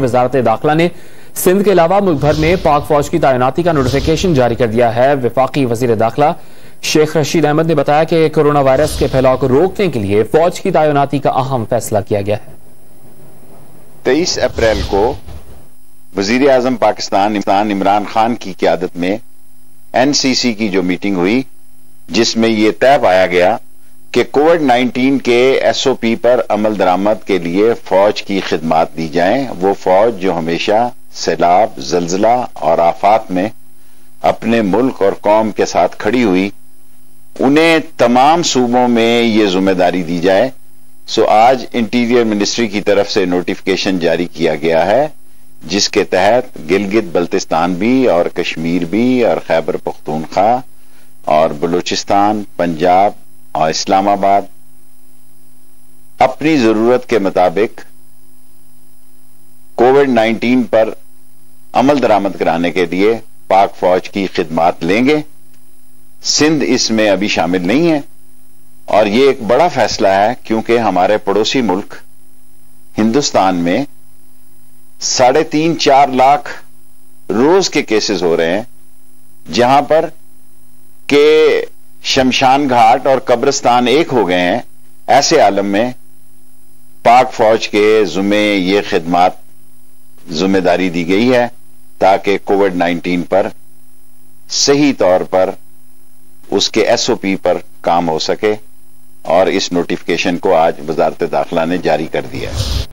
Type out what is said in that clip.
वजारत दाखिला ने सिंध के अलावा मुल्क भर में पाक फौज की तैनाती का नोटिफिकेशन जारी कर दिया है। वफाकी वजीर दाखिला शेख रशीद अहमद ने बताया कि कोरोना वायरस के फैलाव को रोकने के लिए फौज की तैनाती का अहम फैसला किया गया है। 23 अप्रैल को वजीर आजम पाकिस्तान इमरान खान की क़यादत में एनसीसी की जो मीटिंग हुई, जिसमें यह तय पाया गया कि कोविड-19 के एसओपी पर अमल दरामद के लिए फौज की खिदमात दी जाएं। वो फौज जो हमेशा सैलाब, जल्जला और आफात में अपने मुल्क और कौम के साथ खड़ी हुई, उन्हें तमाम सूबों में ये जिम्मेदारी दी जाए। सो आज इंटीरियर मिनिस्ट्री की तरफ से नोटिफिकेशन जारी किया गया है, जिसके तहत गिलगित बल्तिस्तान भी और कश्मीर भी और खैबर पख्तूनख्वा और बलूचिस्तान, पंजाब और इस्लामाबाद अपनी जरूरत के मुताबिक कोविड-19 पर अमल दरामद कराने के लिए पाक फौज की खिदमात लेंगे। सिंध इसमें अभी शामिल नहीं है और ये एक बड़ा फैसला है, क्योंकि हमारे पड़ोसी मुल्क हिंदुस्तान में 3.5-4 लाख रोज के केसेस हो रहे हैं, जहां पर के शमशान घाट और कब्रिस्तान एक हो गए हैं। ऐसे आलम में पाक फौज के जुम्मे ये खिदमात जिम्मेदारी दी गई है ताकि कोविड-19 पर सही तौर पर उसके एसओपी पर काम हो सके, और इस नोटिफिकेशन को आज वजारत दाखिला ने जारी कर दिया है।